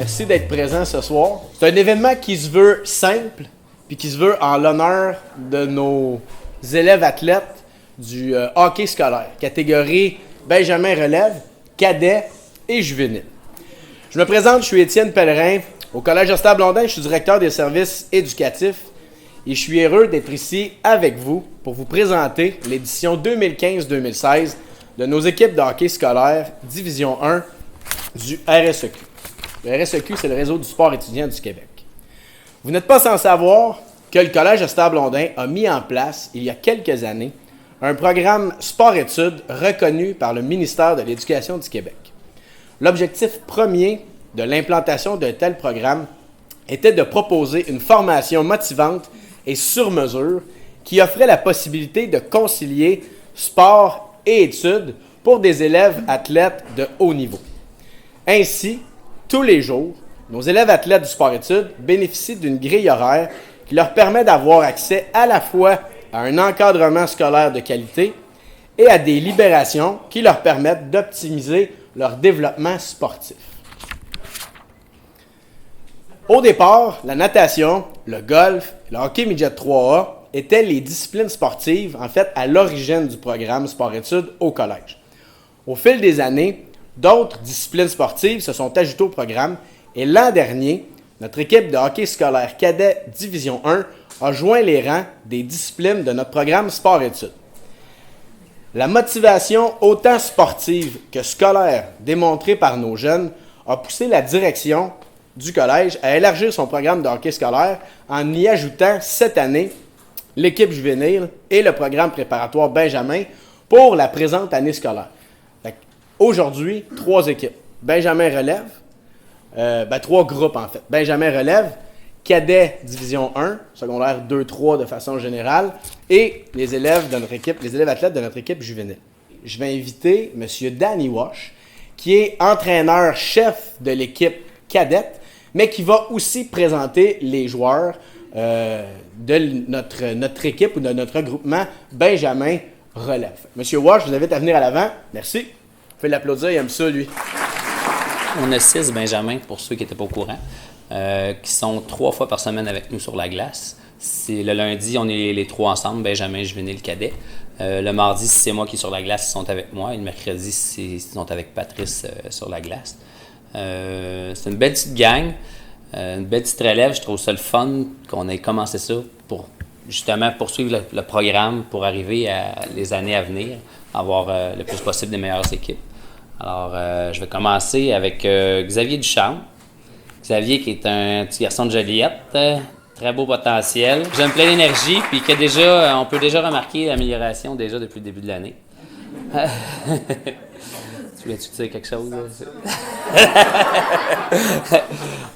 Merci d'être présent ce soir. C'est un événement qui se veut simple, puis qui se veut en l'honneur de nos élèves athlètes du hockey scolaire, catégorie Benjamin Relève, cadet et juvénile. Je me présente, je suis Étienne Pellerin. Au Collège Gustave Blondin, je suis directeur des services éducatifs et je suis heureux d'être ici avec vous pour vous présenter l'édition 2015-2016 de nos équipes de hockey scolaire Division 1 du RSEQ. Le RSEQ, c'est le réseau du sport étudiant du Québec. Vous n'êtes pas sans savoir que le Collège Gustave Blondin a mis en place, il y a quelques années, un programme sport-études reconnu par le ministère de l'Éducation du Québec. L'objectif premier de l'implantation d'un tel programme était de proposer une formation motivante et sur mesure qui offrait la possibilité de concilier sport et études pour des élèves athlètes de haut niveau. Ainsi, tous les jours, nos élèves athlètes du sport-études bénéficient d'une grille horaire qui leur permet d'avoir accès à la fois à un encadrement scolaire de qualité et à des libérations qui leur permettent d'optimiser leur développement sportif. Au départ, la natation, le golf, le hockey midget 3A étaient les disciplines sportives, en fait, à l'origine du programme sport-études au collège. Au fil des années, d'autres disciplines sportives se sont ajoutées au programme et l'an dernier, notre équipe de hockey scolaire cadet Division 1 a joint les rangs des disciplines de notre programme sport-études. La motivation autant sportive que scolaire démontrée par nos jeunes a poussé la direction du collège à élargir son programme de hockey scolaire en y ajoutant cette année l'équipe juvénile et le programme préparatoire Benjamin pour la présente année scolaire. Aujourd'hui, 3 équipes. Benjamin Relève, 3 groupes en fait. Benjamin Relève, cadet Division 1, secondaire 2-3 de façon générale, et les élèves de notre équipe, les élèves athlètes de notre équipe juvénile. Je vais inviter M. Danny Wash, qui est entraîneur-chef de l'équipe cadette, mais qui va aussi présenter les joueurs de notre équipe ou de notre regroupement Benjamin Relève. M. Wash, je vous invite à venir à l'avant. Merci. Faites l'applaudir, il aime ça, lui. On a 6 Benjamins, pour ceux qui n'étaient pas au courant, qui sont 3 fois par semaine avec nous sur la glace. Le lundi, on est les 3 ensemble, Benjamin, juvénile, cadet. Le mardi, si c'est moi qui est sur la glace, ils sont avec moi. Et le mercredi, ils sont avec Patrice sur la glace. C'est une belle petite gang, une belle petite relève. Je trouve ça le fun qu'on ait commencé ça pour justement poursuivre le programme pour arriver à les années à venir, avoir le plus possible des meilleures équipes. Alors, je vais commencer avec Xavier Duchamp. Xavier qui est un petit garçon de Joliette, très beau potentiel, jeune plein d'énergie, puis que déjà, on peut déjà remarquer l'amélioration déjà depuis le début de l'année. Tu voulais-tu dire quelque chose?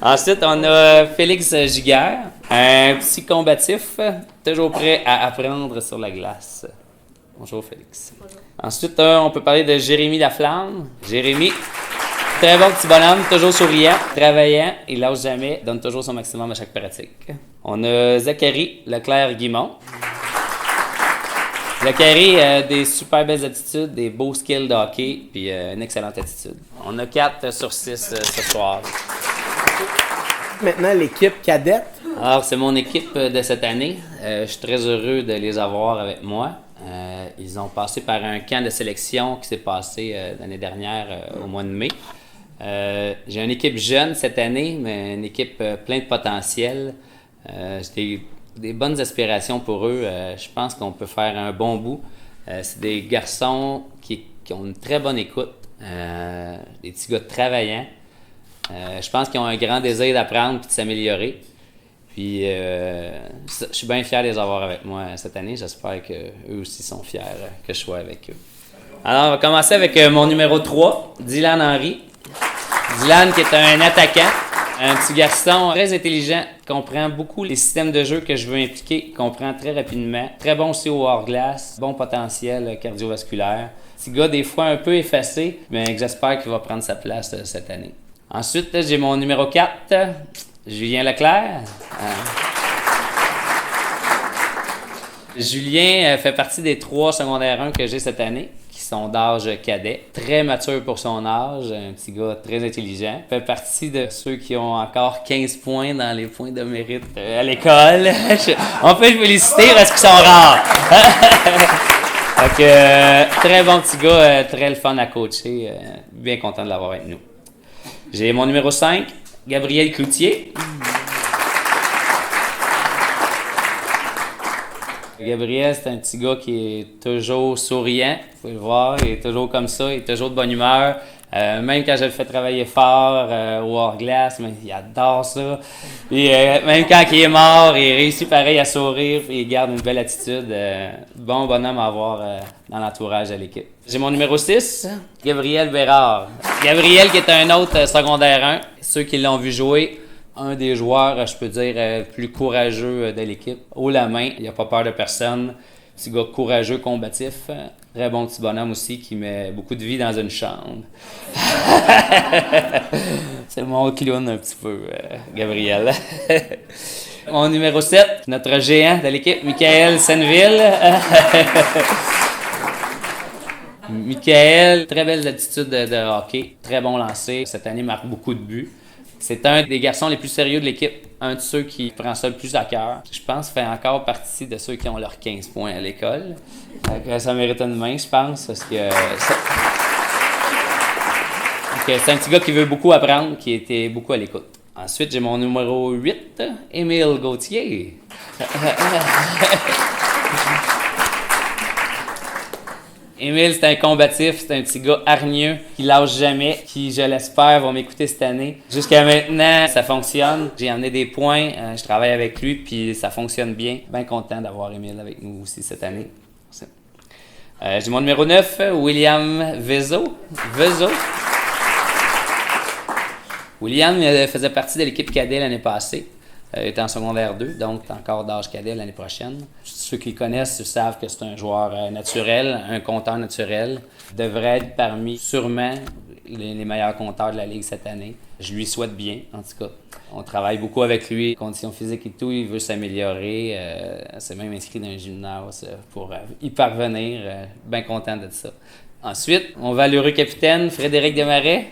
Ensuite, on a Félix Giguère, un petit combatif, toujours prêt à apprendre sur la glace. Bonjour Félix. Bonjour. Ensuite, on peut parler de Jérémy Laflamme. Jérémy, très bon petit bonhomme, toujours souriant, travaillant, il lâche jamais, donne toujours son maximum à chaque pratique. On a Zachary Leclerc-Guimont. Zachary a des super belles attitudes, des beaux skills de hockey, puis une excellente attitude. On a 4 sur 6 ce soir. Maintenant, l'équipe cadette. Alors, c'est mon équipe de cette année. Je suis très heureux de les avoir avec moi. Ils ont passé par un camp de sélection qui s'est passé l'année dernière au mois de mai. J'ai une équipe jeune cette année, mais une équipe pleine de potentiel. J'ai des bonnes aspirations pour eux. Je pense qu'on peut faire un bon bout. C'est des garçons qui ont une très bonne écoute, des petits gars travaillants. Je pense qu'ils ont un grand désir d'apprendre et de s'améliorer. Puis, je suis bien fier de les avoir avec moi cette année. J'espère qu'eux aussi sont fiers que je sois avec eux. Alors, on va commencer avec mon numéro 3, Dylan Henry. Dylan qui est un attaquant, un petit garçon très intelligent, comprend beaucoup les systèmes de jeu que je veux impliquer, comprend très rapidement. Très bon aussi au hors-glace, bon potentiel cardiovasculaire. Petit gars des fois un peu effacé, mais j'espère qu'il va prendre sa place cette année. Ensuite, j'ai mon numéro 4, Julien Leclerc. Julien fait partie des 3 secondaires 1 que j'ai cette année, qui sont d'âge cadet. Très mature pour son âge, un petit gars très intelligent. Fait partie de ceux qui ont encore 15 points dans les points de mérite à l'école. On peut le féliciter parce qu'ils sont rares. Donc, très bon petit gars, très le fun à coacher. Bien content de l'avoir avec nous. J'ai mon numéro 5, Gabriel Cloutier. Gabriel, c'est un petit gars qui est toujours souriant, vous pouvez le voir, il est toujours comme ça, il est toujours de bonne humeur. Même quand je le fais travailler fort au hors-glace, mais il adore ça. Puis, même quand il est mort, il réussit pareil à sourire, puis il garde une belle attitude. Bon bonhomme à avoir dans l'entourage de l'équipe. J'ai mon numéro 6, Gabriel Bérard. Gabriel qui est un autre secondaire 1, ceux qui l'ont vu jouer. Un des joueurs, je peux dire, plus courageux de l'équipe. Haut la main, il n'a pas peur de personne. Petit gars courageux, combatif. Très bon petit bonhomme aussi qui met beaucoup de vie dans une chambre. C'est mon clown un petit peu, Gabriel. Mon numéro 7, notre géant de l'équipe, Michael Senneville. Michael, très belle attitude de hockey, très bon lancer. Cette année, marque beaucoup de buts. C'est un des garçons les plus sérieux de l'équipe, un de ceux qui prend ça le plus à cœur. Je pense qu'il fait encore partie de ceux qui ont leurs 15 points à l'école. Ça mérite une main, je pense, parce que c'est un petit gars qui veut beaucoup apprendre, qui était beaucoup à l'écoute. Ensuite, j'ai mon numéro 8, Émile Gauthier. Émile, c'est un combatif, c'est un petit gars hargneux, qui lâche jamais, qui, je l'espère, va m'écouter cette année. Jusqu'à maintenant, ça fonctionne. J'ai amené des points, je travaille avec lui, puis ça fonctionne bien. Bien content d'avoir Émile avec nous aussi cette année. J'ai mon numéro 9, William Vezo. William faisait partie de l'équipe cadet l'année passée. Il était en secondaire 2, donc encore d'âge cadet l'année prochaine. Ceux qui le connaissent savent que c'est un joueur naturel, un compteur naturel. Devrait être parmi, sûrement, les meilleurs compteurs de la Ligue cette année. Je lui souhaite bien, en tout cas. On travaille beaucoup avec lui, conditions physiques et tout, il veut s'améliorer. C'est même inscrit dans un gymnase pour y parvenir. Bien content de ça. Ensuite, mon valeureux capitaine, Frédéric Desmarais.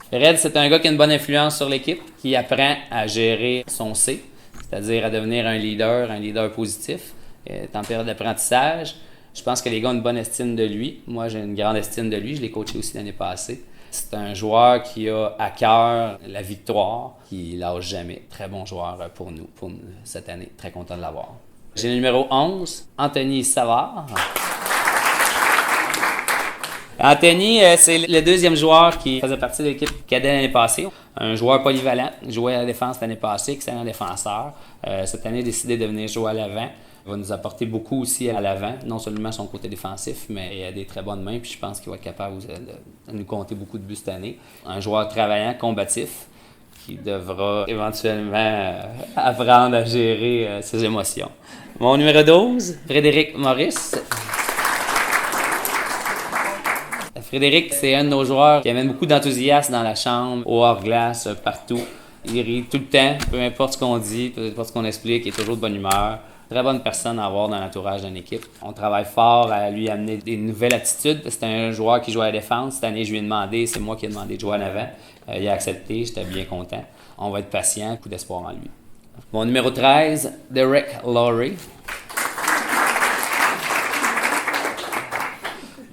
Red, c'est un gars qui a une bonne influence sur l'équipe, qui apprend à gérer son C, c'est-à-dire à devenir un leader positif. Il est en période d'apprentissage. Je pense que les gars ont une bonne estime de lui. Moi, j'ai une grande estime de lui. Je l'ai coaché aussi l'année passée. C'est un joueur qui a à cœur la victoire, qui lâche jamais. Très bon joueur pour nous cette année. Très content de l'avoir. J'ai le numéro 11, Anthony Savard. Anthony, c'est le deuxième joueur qui faisait partie de l'équipe cadet l'année passée. Un joueur polyvalent, jouait à la défense l'année passée, excellent défenseur. Cette année, a décidé de venir jouer à l'avant. Il va nous apporter beaucoup aussi à l'avant, non seulement son côté défensif, mais il a des très bonnes mains, puis je pense qu'il va être capable de nous compter beaucoup de buts cette année. Un joueur travaillant, combatif, qui devra éventuellement apprendre à gérer ses émotions. Mon numéro 12, Frédéric Maurice. Frédéric, c'est un de nos joueurs qui amène beaucoup d'enthousiasme dans la chambre, au hors-glace, partout. Il rit tout le temps, peu importe ce qu'on dit, peu importe ce qu'on explique, il est toujours de bonne humeur. Très bonne personne à avoir dans l'entourage d'une équipe. On travaille fort à lui amener des nouvelles attitudes. C'est un joueur qui joue à la défense. Cette année, je lui ai demandé, c'est moi qui ai demandé de jouer en avant. Il a accepté, j'étais bien content. On va être patient, beaucoup d'espoir en lui. Mon numéro 13, Derek Lowry.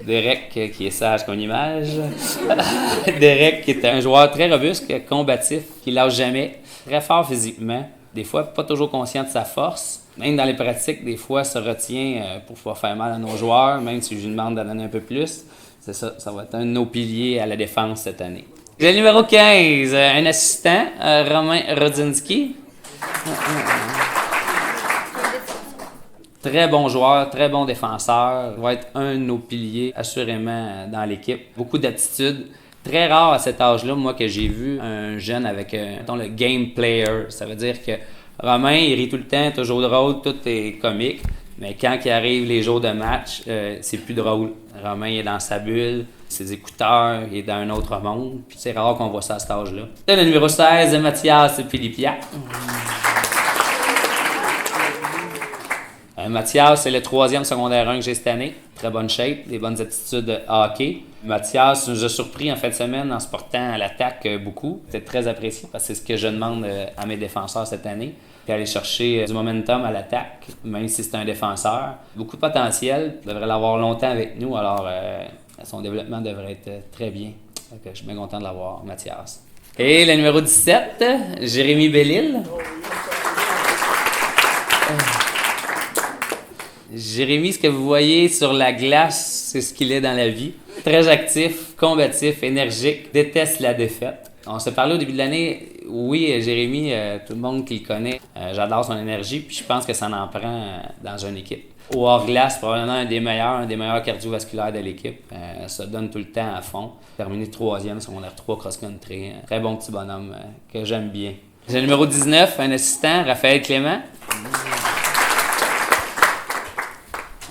Derek, qui est sage comme image. Derek, qui est un joueur très robuste, combatif, qui lâche jamais, très fort physiquement. Des fois, pas toujours conscient de sa force. Même dans les pratiques, des fois, se retient pour pouvoir faire mal à nos joueurs, même si je lui demande d'en donner un peu plus. C'est ça, ça va être un de nos piliers à la défense cette année. Le numéro 15, un assistant, Romain Rodzinski. Très bon joueur, très bon défenseur. Il va être un de nos piliers, assurément, dans l'équipe. Beaucoup d'attitude. Très rare à cet âge-là, moi, que j'ai vu un jeune avec le game player. Ça veut dire que Romain, il rit tout le temps, toujours drôle, tout est comique. Mais quand il arrive les jours de match, c'est plus drôle. Romain il est dans sa bulle, ses écouteurs, il est dans un autre monde. Puis c'est rare qu'on voit ça à cet âge-là. Le numéro 16, Mathias Philippia. Mathias, c'est le 3e secondaire 1 que j'ai cette année. Très bonne shape, des bonnes aptitudes de hockey. Mathias nous a surpris en fin de semaine en se portant à l'attaque beaucoup. C'était très apprécié parce que c'est ce que je demande à mes défenseurs cette année. Puis aller chercher du momentum à l'attaque, même si c'est un défenseur. Beaucoup de potentiel, il devrait l'avoir longtemps avec nous, alors son développement devrait être très bien. Donc, je suis bien content de l'avoir, Mathias. Et le numéro 17, Jérémy Bellil. Jérémy, ce que vous voyez sur la glace, c'est ce qu'il est dans la vie. Très actif, combatif, énergique, déteste la défaite. On s'est parlé au début de l'année. Oui, Jérémy, tout le monde qui le connaît, j'adore son énergie, puis je pense que ça en prend dans une équipe. Au hors-glace, probablement un des meilleurs cardiovasculaires de l'équipe. Ça donne tout le temps à fond. Terminé 3e, secondaire 3 cross-country. Très bon petit bonhomme que j'aime bien. J'ai le numéro 19, un assistant, Raphaël Clément.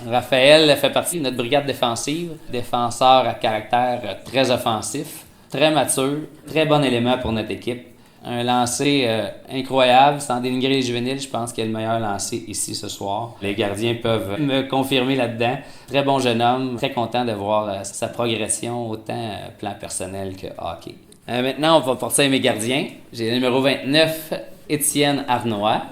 Raphaël fait partie de notre brigade défensive, défenseur à caractère très offensif, très mature, très bon élément pour notre équipe. Un lancer incroyable, sans dénigrer les juvéniles, je pense qu'il est le meilleur lancé ici ce soir. Les gardiens peuvent me confirmer là-dedans. Très bon jeune homme, très content de voir sa progression, autant plan personnel que hockey. Maintenant, on va passer à mes gardiens. J'ai le numéro 29, Étienne Arnois.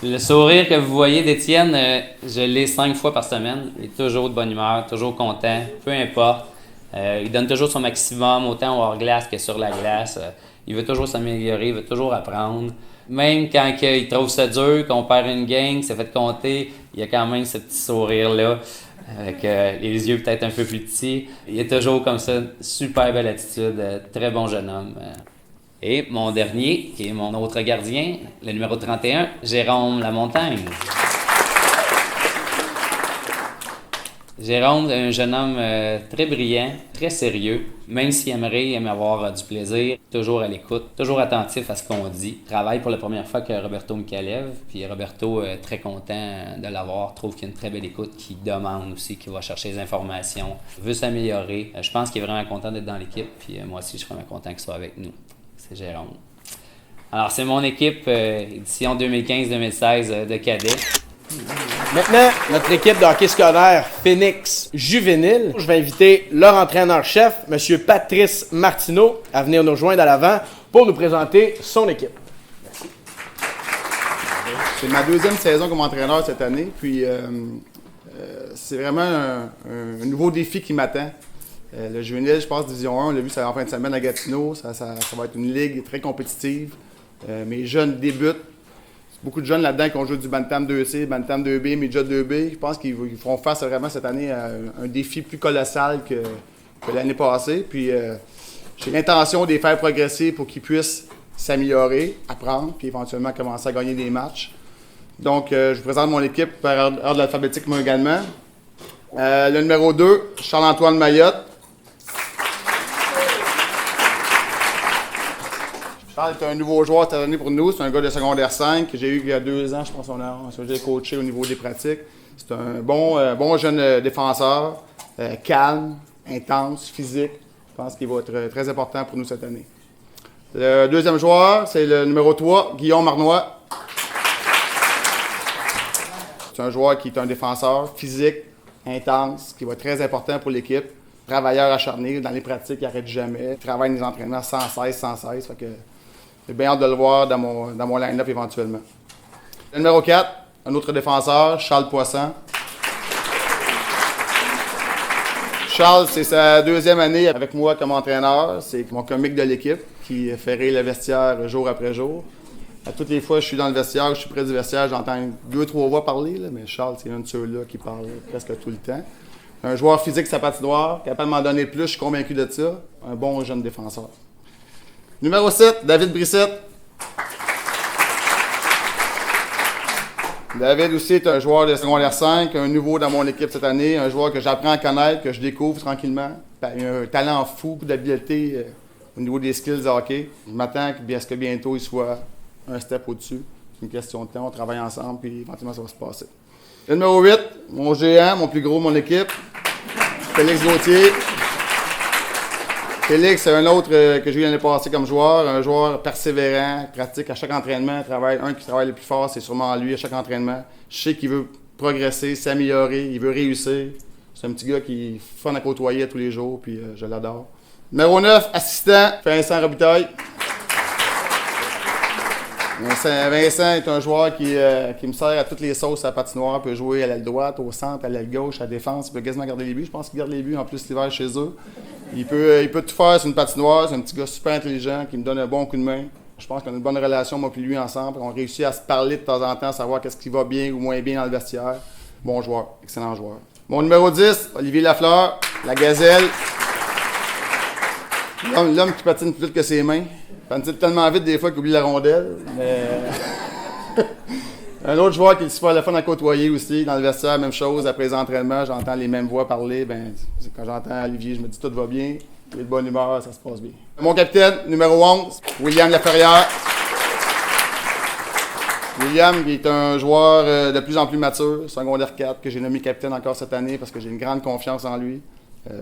Le sourire que vous voyez d'Étienne, je l'ai 5 fois par semaine. Il est toujours de bonne humeur, toujours content, peu importe. Il donne toujours son maximum, autant au hors-glace que sur la glace. Il veut toujours s'améliorer, il veut toujours apprendre. Même quand il trouve ça dur, qu'on perd une game, qu'il s'est fait compter, il y a quand même ce petit sourire-là, avec les yeux peut-être un peu plus petits. Il est toujours comme ça, super belle attitude, très bon jeune homme. Et mon dernier, qui est mon autre gardien, le numéro 31, Jérôme Lamontagne. Jérôme est un jeune homme très brillant, très sérieux, même s'il aime avoir du plaisir, toujours à l'écoute, toujours attentif à ce qu'on dit. Il travaille pour la première fois que Roberto Mikalev, puis Roberto est très content de l'avoir, trouve qu'il a une très belle écoute, qui demande aussi, qui va chercher des informations, veut s'améliorer. Je pense qu'il est vraiment content d'être dans l'équipe, puis moi aussi je suis vraiment content qu'il soit avec nous. C'est Jérôme. Alors c'est mon équipe édition 2015-2016 de cadets. Maintenant, notre équipe de hockey scolaire Phoenix Juvénile. Je vais inviter leur entraîneur-chef, M. Patrice Martineau, à venir nous rejoindre à l'avant pour nous présenter son équipe. Merci. C'est ma 2e saison comme entraîneur cette année, puis c'est vraiment un nouveau défi qui m'attend. Le juvénile, je pense, Division 1, on l'a vu ça en fin de semaine à Gatineau, ça va être une ligue très compétitive. Mes jeunes débutent. Beaucoup de jeunes là-dedans qui ont joué du Bantam 2C, Bantam 2B, Midget 2B. Je pense qu'ils feront face vraiment cette année à un défi plus colossal que l'année passée. Puis j'ai l'intention de les faire progresser pour qu'ils puissent s'améliorer, apprendre, puis éventuellement commencer à gagner des matchs. Donc, je vous présente mon équipe par ordre alphabétique, moi également. Le numéro 2, Charles-Antoine Mayotte. Charles est un nouveau joueur cette année pour nous. C'est un gars de secondaire 5 que j'ai eu il y a 2 ans. Je pense qu'on a coaché au niveau des pratiques. C'est un bon jeune défenseur, calme, intense, physique. Je pense qu'il va être très important pour nous cette année. Le deuxième joueur, c'est le numéro 3, Guillaume Arnois. C'est un joueur qui est un défenseur physique, intense, qui va être très important pour l'équipe. Travailleur acharné, dans les pratiques, il n'arrête jamais. Il travaille dans les entraînements sans cesse. Fait que j'ai bien hâte de le voir dans mon line-up éventuellement. Le numéro 4, un autre défenseur, Charles Poisson. Charles, c'est sa 2e année avec moi comme entraîneur. C'est mon comique de l'équipe qui fait rire le vestiaire jour après jour. À toutes les fois que je suis dans le vestiaire, je suis près du vestiaire, j'entends 2-3 voix parler, là, mais Charles, c'est un de ceux-là qui parle presque tout le temps. Un joueur physique sa patinoire, capable de m'en donner plus, je suis convaincu de ça. Un bon jeune défenseur. Numéro 7, David Brissette. David aussi est un joueur de secondaire 5, un nouveau dans mon équipe cette année, un joueur que j'apprends à connaître, que je découvre tranquillement. Il a un talent fou, beaucoup d'habileté au niveau des skills de hockey. Je m'attends à ce que bientôt il soit un step au-dessus. C'est une question de temps, on travaille ensemble, puis éventuellement ça va se passer. Le numéro 8, mon géant, mon plus gros de mon équipe, Félix Gauthier. Félix, c'est un autre que j'ai eu l'année passée comme joueur, un joueur persévérant, pratique à chaque entraînement, qui travaille le plus fort, c'est sûrement lui à chaque entraînement. Je sais qu'il veut progresser, s'améliorer, il veut réussir. C'est un petit gars qui est fun à côtoyer tous les jours, puis je l'adore. Numéro 9, assistant, Vincent Robitaille. Vincent est un joueur qui me sert à toutes les sauces à la patinoire. Il peut jouer à l'aile droite, au centre, à l'aile gauche, à la défense. Il peut quasiment garder les buts. Je pense qu'il garde les buts en plus l'hiver chez eux. Il peut tout faire sur une patinoire. C'est un petit gars super intelligent qui me donne un bon coup de main. Je pense qu'on a une bonne relation, moi et lui, ensemble. On réussit à se parler de temps en temps, savoir qu'est-ce qui va bien ou moins bien dans le vestiaire. Bon joueur, excellent joueur. Mon numéro 10, Olivier Lafleur, la gazelle. L'homme qui patine plus vite que ses mains. Il patine tellement vite des fois qu'il oublie la rondelle. Mais... Un autre joueur qui est super le fun à côtoyer aussi, dans le vestiaire, même chose. Après les entraînements, j'entends les mêmes voix parler. Quand j'entends Olivier, je me dis tout va bien. Il est de bonne humeur, ça se passe bien. Mon capitaine, numéro 11, William Laferrière. William qui est un joueur de plus en plus mature, secondaire 4, que j'ai nommé capitaine encore cette année parce que j'ai une grande confiance en lui.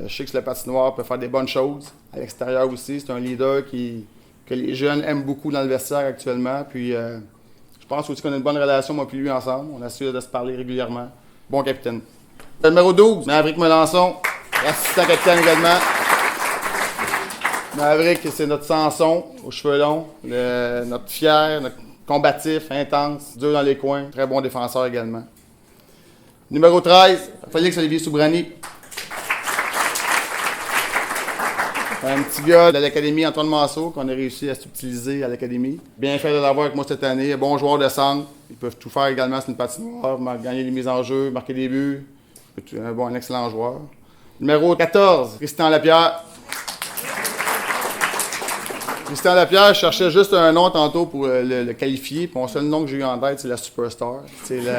Je sais que le patinoire peut faire des bonnes choses. À l'extérieur aussi, c'est un leader que les jeunes aiment beaucoup dans le vestiaire actuellement. Puis je pense aussi qu'on a une bonne relation, moi et lui, ensemble. On assure de se parler régulièrement. Bon capitaine. Le numéro 12, Maverick Melançon, assistant capitaine également. Maverick, c'est notre Samson aux cheveux longs, notre fier, notre combatif, intense, dur dans les coins, très bon défenseur également. Numéro 13, Félix Olivier Soubrani. Un petit gars de l'Académie Antoine Massot qu'on a réussi à subtiliser à l'Académie. Bien fait de l'avoir avec moi cette année. Bon joueur de centre. Ils peuvent tout faire également sur une patinoire, gagner les mises en jeu, marquer des buts. Un excellent joueur. Numéro 14, Christian Lapierre. Christian Lapierre, je cherchais juste un nom tantôt pour le qualifier. Puis mon seul nom que j'ai eu en tête, c'est la Superstar. Il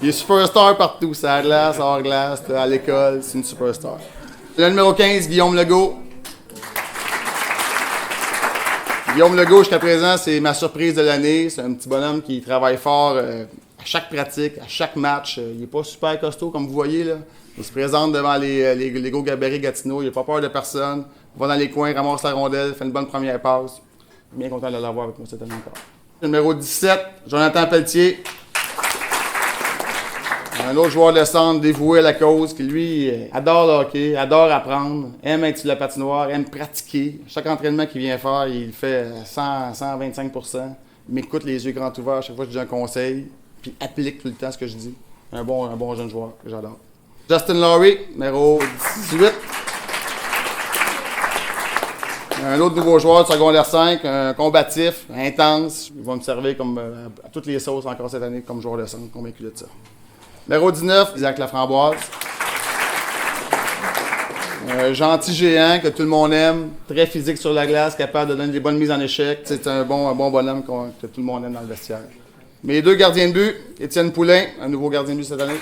est Superstar partout. C'est à la glace, hors glace, à l'école, c'est une Superstar. Le numéro 15, Guillaume Legault. Guillaume Legault, jusqu'à présent, c'est ma surprise de l'année. C'est un petit bonhomme qui travaille fort à chaque pratique, à chaque match. Il n'est pas super costaud, comme vous voyez, là. Il se présente devant les gros gabarits Gatineau. Il n'a pas peur de personne. Il va dans les coins, ramasse la rondelle, fait une bonne première passe. Bien content de l'avoir avec moi cette année encore. Numéro 17, Jonathan Pelletier. Un autre joueur de centre dévoué à la cause qui, lui, adore le hockey, adore apprendre, aime être sur la patinoire, aime pratiquer. Chaque entraînement qu'il vient faire, il le fait 125%. Il m'écoute les yeux grands ouverts chaque fois que je dis un conseil, puis applique tout le temps ce que je dis. Un bon jeune joueur que j'adore. Justin Lowry, numéro 18. Un autre nouveau joueur de secondaire 5, un combatif, intense. Il va me servir comme à toutes les sauces encore cette année comme joueur de centre, convaincu de ça. Numéro 19, Isaac Laframboise. Un gentil géant que tout le monde aime, très physique sur la glace, capable de donner des bonnes mises en échec. C'est un bon bonhomme que tout le monde aime dans le vestiaire. Mes deux gardiens de but, Étienne Poulain, un nouveau gardien de but cette année.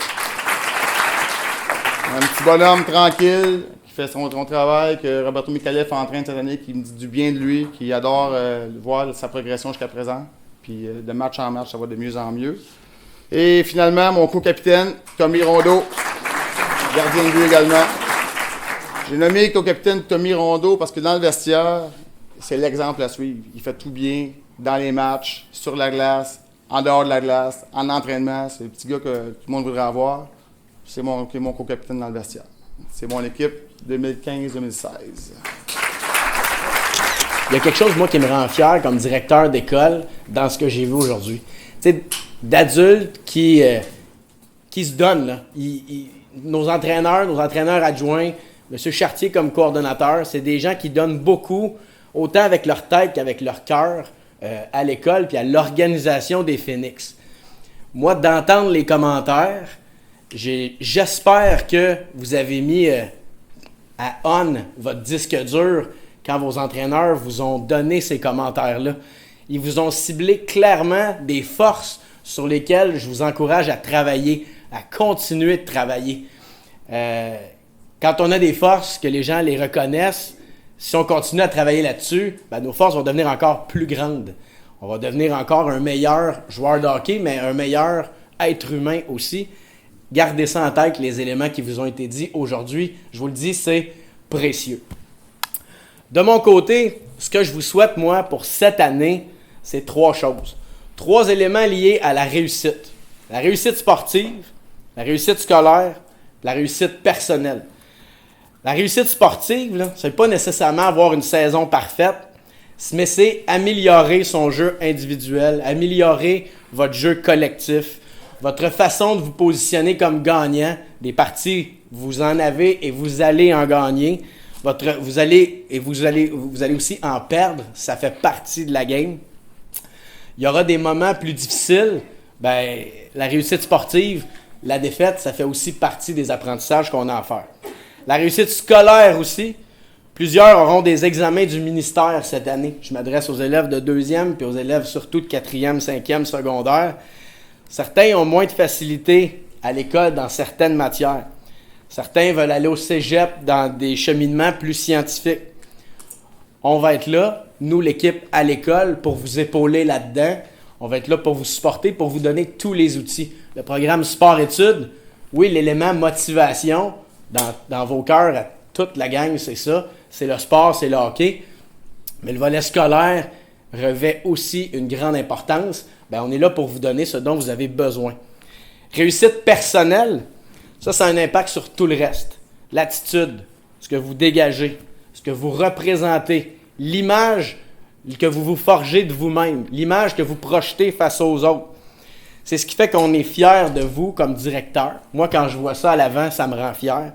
Un petit bonhomme tranquille, qui fait son travail, que Roberto Micallef entraîne cette année, qui me dit du bien de lui, qui adore voir sa progression jusqu'à présent. Puis de match en match, ça va de mieux en mieux. Et finalement, mon co-capitaine, Tommy Rondeau, gardien de but également. J'ai nommé co-capitaine Tommy Rondeau parce que dans le vestiaire, c'est l'exemple à suivre. Il fait tout bien dans les matchs, sur la glace, en dehors de la glace, en entraînement. C'est le petit gars que tout le monde voudrait avoir. C'est mon co-capitaine dans le vestiaire. C'est mon équipe 2015-2016. Il y a quelque chose, moi, qui me rend fier comme directeur d'école dans ce que j'ai vu aujourd'hui. Tu sais, d'adultes qui se donnent, là. Nos entraîneurs adjoints, M. Chartier comme coordonnateur, c'est des gens qui donnent beaucoup, autant avec leur tête qu'avec leur cœur, à l'école puis à l'organisation des Phoenix. Moi, d'entendre les commentaires, j'espère que vous avez mis à on votre disque dur quand vos entraîneurs vous ont donné ces commentaires-là. Ils vous ont ciblé clairement des forces sur lesquelles je vous encourage à travailler, à continuer de travailler. Quand on a des forces, que les gens les reconnaissent, si on continue à travailler là-dessus, nos forces vont devenir encore plus grandes. On va devenir encore un meilleur joueur de hockey, mais un meilleur être humain aussi. Gardez ça en tête, les éléments qui vous ont été dits aujourd'hui. Je vous le dis, c'est précieux. De mon côté, ce que je vous souhaite, moi, pour cette année, c'est 3 choses. 3 éléments liés à la réussite. La réussite sportive, la réussite scolaire, la réussite personnelle. La réussite sportive, ce n'est pas nécessairement avoir une saison parfaite, mais c'est améliorer son jeu individuel, améliorer votre jeu collectif, votre façon de vous positionner comme gagnant. Des parties, vous en avez et vous allez en gagner. Vous allez aussi en perdre. Ça fait partie de la game. Il y aura des moments plus difficiles. La réussite sportive, la défaite, ça fait aussi partie des apprentissages qu'on a à faire. La réussite scolaire aussi. Plusieurs auront des examens du ministère cette année. Je m'adresse aux élèves de 2e puis aux élèves surtout de 4e, 5e secondaire. Certains ont moins de facilité à l'école dans certaines matières. Certains veulent aller au cégep dans des cheminements plus scientifiques. On va être là, nous, l'équipe à l'école, pour vous épauler là-dedans. On va être là pour vous supporter, pour vous donner tous les outils. Le programme sport-études, oui, l'élément motivation dans vos cœurs, à toute la gang, c'est ça. C'est le sport, c'est le hockey. Mais le volet scolaire revêt aussi une grande importance. On est là pour vous donner ce dont vous avez besoin. Réussite personnelle, ça a un impact sur tout le reste. L'attitude, ce que vous dégagez, ce que vous représentez, l'image que vous vous forgez de vous-même, l'image que vous projetez face aux autres. C'est ce qui fait qu'on est fier de vous comme directeur. Moi, quand je vois ça à l'avant, ça me rend fier.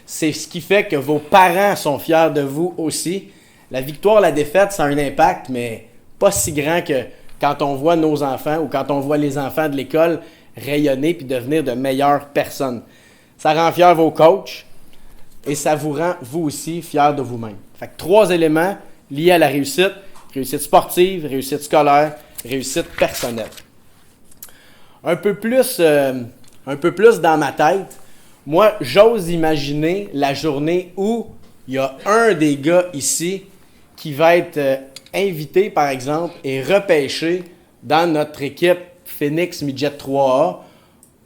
C'est ce qui fait que vos parents sont fiers de vous aussi. La victoire, la défaite, ça a un impact, mais pas si grand que quand on voit nos enfants ou quand on voit les enfants de l'école rayonner puis devenir de meilleures personnes. Ça rend fiers vos coachs et ça vous rend, vous aussi, fiers de vous-même. Fait que 3 éléments liés à la réussite. Réussite sportive, réussite scolaire, réussite personnelle. Un peu plus dans ma tête, moi, j'ose imaginer la journée où il y a un des gars ici qui va être invité, par exemple, et repêché dans notre équipe Phoenix Midget 3A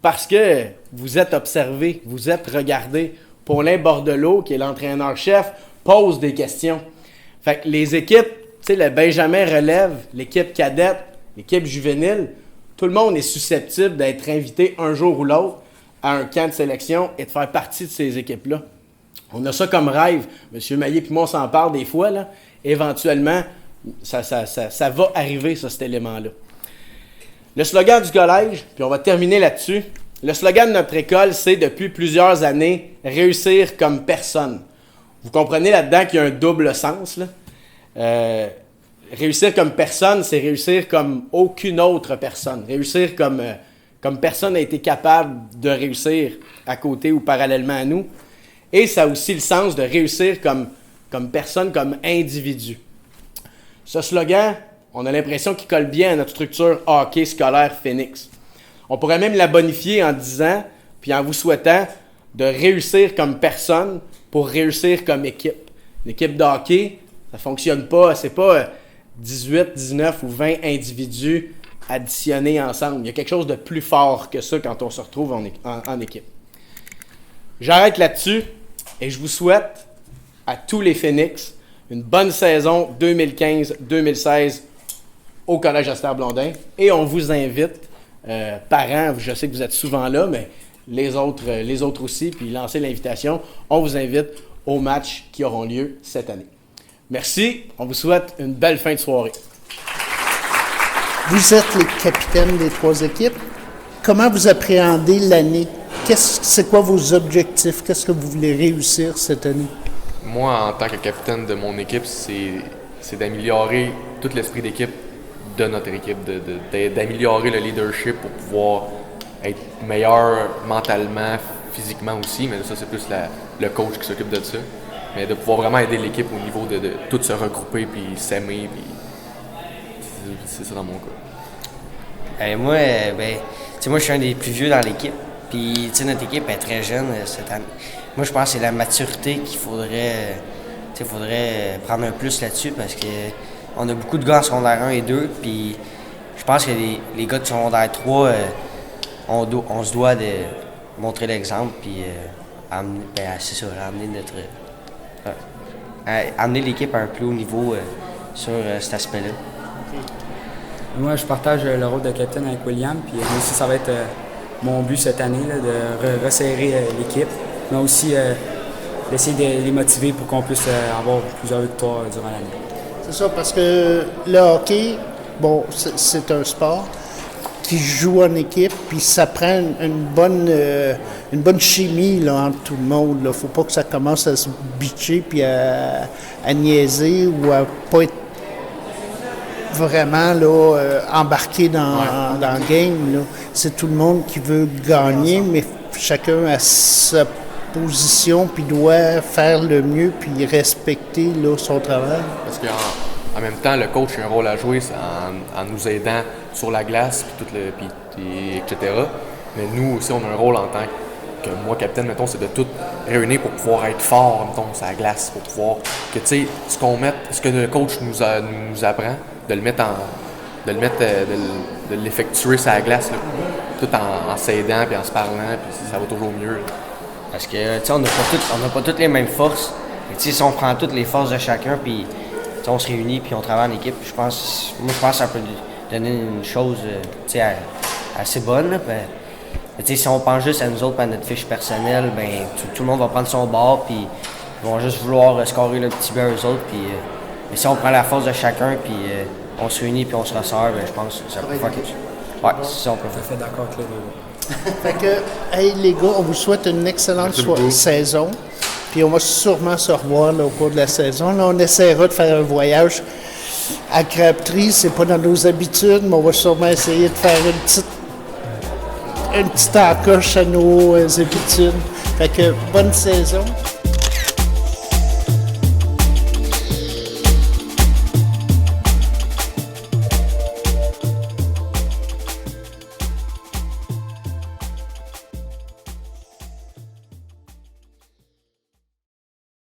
parce que vous êtes observé, vous êtes regardé. Paulin Bordelot, qui est l'entraîneur-chef, pose des questions. Fait que les équipes, le Benjamin relève, l'équipe cadette, l'équipe juvénile, tout le monde est susceptible d'être invité un jour ou l'autre à un camp de sélection et de faire partie de ces équipes-là. On a ça comme rêve. M. Maillé et moi, on s'en parle des fois. Là. Éventuellement, ça va arriver, ça, cet élément-là. Le slogan du collège, puis on va terminer là-dessus. Le slogan de notre école, c'est depuis plusieurs années « Réussir comme personne ». Vous comprenez là-dedans qu'il y a un double sens. Là. Réussir comme personne, c'est réussir comme aucune autre personne. Réussir comme personne n'a été capable de réussir à côté ou parallèlement à nous. Et ça a aussi le sens de réussir comme personne, comme individu. Ce slogan, on a l'impression qu'il colle bien à notre structure hockey scolaire Phoenix. On pourrait même la bonifier en disant, puis en vous souhaitant, de réussir comme personne pour réussir comme équipe. L'équipe de hockey, ça ne fonctionne pas, c'est pas 18, 19 ou 20 individus additionnés ensemble. Il y a quelque chose de plus fort que ça quand on se retrouve en équipe. J'arrête là-dessus et je vous souhaite à tous les Phoenix une bonne saison 2015-2016 au Collège Esther Blondin. Et on vous invite, parents, je sais que vous êtes souvent là, mais les autres aussi, puis lancez l'invitation. On vous invite aux matchs qui auront lieu cette année. Merci, on vous souhaite une belle fin de soirée. Vous êtes les capitaines des 3 équipes. Comment vous appréhendez l'année? C'est quoi vos objectifs? Qu'est-ce que vous voulez réussir cette année? Moi, en tant que capitaine de mon équipe, c'est d'améliorer tout l'esprit d'équipe de notre équipe, d'améliorer le leadership pour pouvoir être meilleur mentalement, physiquement aussi, mais ça, c'est plus le coach qui s'occupe de ça. Mais de pouvoir vraiment aider l'équipe au niveau de tout se regrouper puis s'aimer, puis c'est ça dans mon cas. Moi, moi, je suis un des plus vieux dans l'équipe. Puis, notre équipe est très jeune cette année. Moi, je pense que c'est la maturité qu'il faudrait prendre un plus là-dessus parce que on a beaucoup de gars en secondaire 1 et 2. Puis, je pense que les gars de secondaire 3, on se doit de montrer l'exemple. Puis, ramener notre. amener l'équipe à un plus haut niveau sur cet aspect-là. Moi, je partage le rôle de capitaine avec William, puis moi aussi, ça va être mon but cette année, là, de resserrer l'équipe, mais aussi d'essayer de les motiver pour qu'on puisse avoir plusieurs victoires durant l'année. C'est ça, parce que le hockey, bon, c'est un sport qui joue en équipe, puis ça prend une bonne chimie là, entre tout le monde. Il ne faut pas que ça commence à se bitcher puis à niaiser ou à pas être vraiment là, embarqué dans le game. Là. C'est tout le monde qui veut gagner, mais chacun a sa position puis doit faire le mieux puis respecter là, son travail. Parce qu'en même temps, le coach a un rôle à jouer en nous aidant sur la glace, etc. Mais nous aussi, on a un rôle en tant que moi, capitaine, mettons, c'est de tout réunir pour pouvoir être fort, mettons, sur la glace, pour pouvoir que, tu sais, ce que le coach nous apprend, de l'effectuer sur la glace, là, tout en s'aidant puis en se parlant, puis ça va toujours mieux. Là. Parce que, tu sais, on n'a pas toutes les mêmes forces. Tu sais, si on prend toutes les forces de chacun, puis on se réunit, puis on travaille en équipe, je pense que ça peut donner une chose, tu sais, assez bonne. Tu sais, si on pense juste à nous autres, à notre fiche personnelle, ben tout le monde va prendre son bord, puis ils vont juste vouloir scorer le petit but à eux autres. Puis, mais si on prend la force de chacun, puis on se réunit, puis on se resserre, ben, je pense que ça peut faire quelque chose. Ouais, c'est ça, on peut faire. Je suis d'accord avec les deux. Fait que, hey les gars, on vous souhaite une excellente saison. Puis on va sûrement se revoir là, au cours de la saison. Là, on essaiera de faire un voyage à Crabtree. C'est pas dans nos habitudes, mais on va sûrement essayer de faire une petite encoche à nos habitudes. Fait que bonne saison.